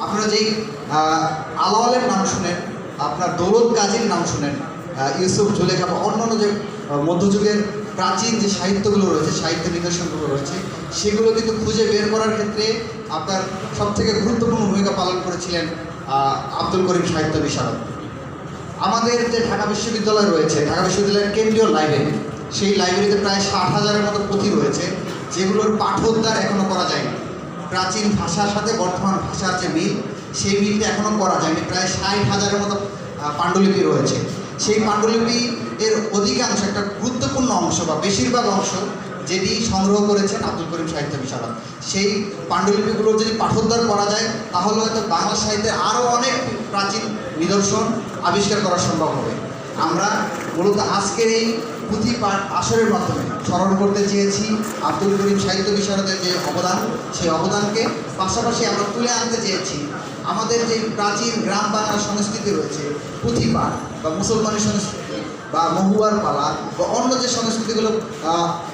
আপনারা যেই আলাওয়ালের নাম শুনেন, আপনার দৌলত গাজীর নাম শুনেন, ইউসুফ জুলেখা বা অন্যান্য যে মধ্যযুগের প্রাচীন যে সাহিত্যগুলো রয়েছে, সাহিত্য নিদর্শনগুলো রয়েছে, সেগুলো কিন্তু খুঁজে বের করার ক্ষেত্রে আপনার সবথেকে গুরুত্বপূর্ণ ভূমিকা পালন করেছিলেন আব্দুল করিম সাহিত্য বিশারদ। আমাদের যে ঢাকা বিশ্ববিদ্যালয় রয়েছে, ঢাকা বিশ্ববিদ্যালয়ের কেন্দ্রীয় লাইব্রেরি, সেই লাইব্রেরিতে প্রায় 60,000-এর মতো পুঁথি রয়েছে, যেগুলোর পাঠোদ্ধার এখনও করা যায়নি। প্রাচীন ভাষার সাথে বর্তমান ভাষার যে মিল, সেই মিলটা এখনও করা যায়নি। প্রায় 60,000-এর মতো পাণ্ডুলিপি রয়েছে। সেই পাণ্ডুলিপি এর অধিকাংশ, একটা গুরুত্বপূর্ণ অংশ বা বেশিরভাগ অংশ যেটি সংগ্রহ করেছেন আব্দুল করিম সাহিত্য বিশারদ। সেই পাণ্ডুলিপিগুলোর যদি পাঠোদ্ধার করা যায়, তাহলে হয়তো বাংলা সাহিত্যের আরও অনেক প্রাচীন নিদর্শন আবিষ্কার করা সম্ভব হবে। আমরা মূলত আজকের এই পুঁথি পাঠ আসরের মাধ্যমে স্মরণ করতে চেয়েছি আব্দুল করিম সাহিত্য বিশারদের যে অবদান, সেই অবদানকে পাশাপাশি আমরা তুলে আনতে চেয়েছি আমাদের যে প্রাচীন গ্রাম বাংলার সংস্কৃতি রয়েছে, পুঁথি পাঠ বা মুসলমানি সংস্কৃতি বা মহুয়ার পালা বা অন্য যে সংস্কৃতিগুলো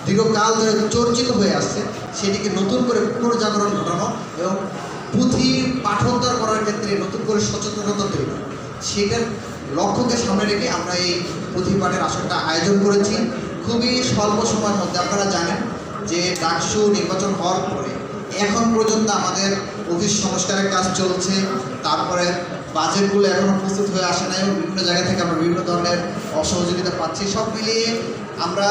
দীর্ঘকাল ধরে চর্চিত হয়ে আসছে, সেটিকে নতুন করে পুনর্জাগরণ ঘটানো এবং পুঁথি পাঠোদ্ধার করার ক্ষেত্রে নতুন করে সচেতনতা তৈরি, সেটার লক্ষ্যকে সামনে রেখে আমরা এই পুঁথি পাঠের আসরটা আয়োজন করেছি। খুবই স্বল্প সময়ের মধ্যে, আপনারা জানেন যে ডাকসু নির্বাচন হওয়ার পরে এখন পর্যন্ত আমাদের অফিস সংস্কারের কাজ চলছে, তারপরে বাজেটগুলো এখনও প্রস্তুত হয়ে আসে না এবং বিভিন্ন জায়গা থেকে আমরা বিভিন্ন ধরনের অসহযোগিতা পাচ্ছি। সব মিলিয়ে আমরা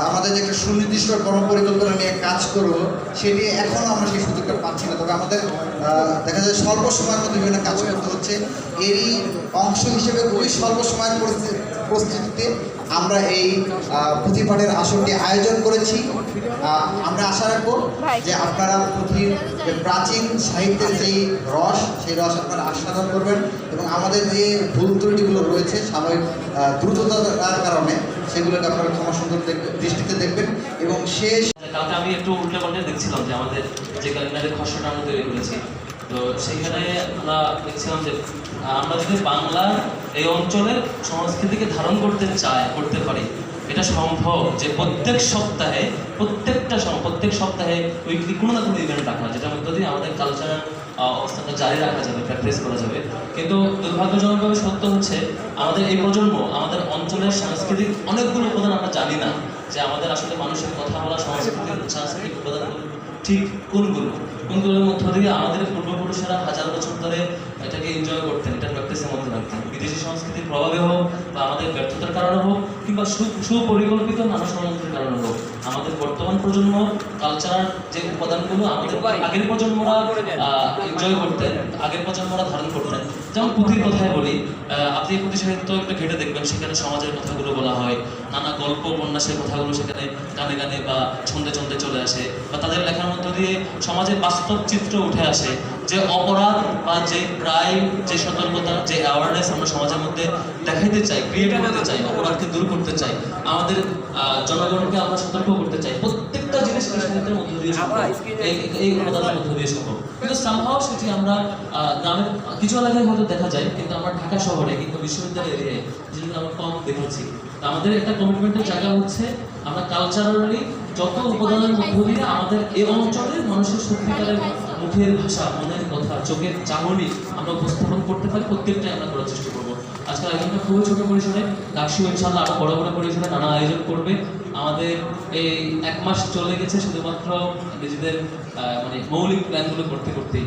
আমাদের যে একটা সুনির্দিষ্ট কর্মপরিকল্পনা নিয়ে কাজ করব, সেটি এখনও আমরা সেই সুযোগটা পাচ্ছি না। তবে আমাদের দেখা যায় স্বল্প সময়ের মধ্যে বিভিন্ন কাজ করতে হচ্ছে। এরই অংশ হিসেবে খুবই স্বল্প সময়ের প্রস্তুতিতে আমরা এই পুঁথি পাঠের আসরটি আয়োজন করেছি। আমরা আশা রাখবো যে আপনারা পুঁথির যে প্রাচীন সাহিত্যের যেই রস, সেই রস আপনারা আস্বাদন করবেন এবং আমাদের যে ভুল ত্রুটিগুলো রয়েছে স্বাভাবিক দ্রুততার কারণে, সেগুলোকে আপনারা ক্ষমা সুন্দর দৃষ্টিতে দেখবেন। এবং শেষ কালকে আমি একটু উল্টে পাল্টে দেখছিলাম যে আমাদের যে ক্যালেন্ডারের খসড়াটা আমরা তৈরি করেছি, তো সেখানে আমরা দেখছিলাম যে আমরা যদি বাংলার এই অঞ্চলের সংস্কৃতিকে ধারণ করতে পারি, এটা সম্ভব যে প্রত্যেক সপ্তাহে উইকলি কোনো না কোনো ইভেন্ট রাখা, যেটার মধ্যে দিয়ে আমাদের কালচারাল অবস্থানটা জারি রাখা যাবে, প্র্যাকটিস করা যাবে। কিন্তু দুর্ভাগ্যজনকভাবে সত্য হচ্ছে আমাদের এই প্রজন্ম আমাদের অঞ্চলের সাংস্কৃতিক অনেকগুলো উপাদান আমরা জানি না, যে আমাদের আসলে মানুষের কথা বলা সাংস্কৃতিক উপাদানগুলো ঠিক কোনগুলোর মধ্য দিয়ে আমাদের পূর্বপুরুষেরা হাজার বছর ধরে এটাকে এনজয় করতেন, এটা প্র্যাকটিসের মধ্যে রাখতেন। বিদেশি সংস্কৃতির প্রভাবে হোক বা আমাদের ব্যর্থতার কারণে হোক কিংবা সুপরিকল্পিত নানা ষড়যন্ত্রের কারণে হোক, আমাদের বর্তমান প্রজন্ম কালচারাল যে উপাদানগুলো আমাদের আগের প্রজন্মরা এনজয় করতেন, আগের প্রজন্মরা ধারণ করতেন। যেমন পুঁথির কথায় বলি, আপনি পুঁথি সাহিত্য একটু ঘেটে দেখবেন, সেখানে সমাজের কথাগুলো বলা হয়, নানা গল্প উপন্যাসের কথাগুলো সেখানে গানে গানে বা ছন্দে ছন্দে চলে আসে, বা তাদের লেখার মধ্য দিয়ে সমাজের বাস্তব চিত্র উঠে আসে। যে অপরাধ বা যে ক্রাইম, যে সতর্কতা, যে অ্যাওয়ারনেস আমরা সমাজের মধ্যে দেখাইতে চাই, ক্রিয়েট করতে চাই, অপরাধকে দূর করতে চাই, আমাদের জনগণকে আমরা সতর্ক করতে চাই, প্রত্যেকটা জিনিস সাহিত্যের মধ্য দিয়ে সম্ভব, এই উপাদানের মধ্য দিয়ে সম্ভব। কিন্তু সামহাও সেটি আমরা গ্রামের কিছু এলাকায় হয়তো দেখা যায়, কিন্তু আমরা ঢাকা শহরে কিন্তু বিশ্ববিদ্যালয় এরিয়ায় যেগুলো আমরা কম দেখেছি। আমাদের একটা কমিটমেন্টের জায়গা হচ্ছে আমরা কালচারালি যত উপাদানের মধ্য দিয়ে আমাদের এই অঞ্চলের মানুষের সত্যিকারের মুখের ভাষা, মনের কথা, চোখের চাহনি আমরা উপস্থাপন করতে পারি, প্রত্যেকটাই আমরা করার চেষ্টা করবো। আজকাল আয়োজনটা খুবই ছোট পরিসরে, ডাকসু ইনশাআল্লাহ আরো বড় পরিসরে নানা আয়োজন করবে। আমাদের এই 1 মাস চলে গেছে শুধুমাত্র নিজেদের মৌলিক প্ল্যানগুলো করতে করতেই।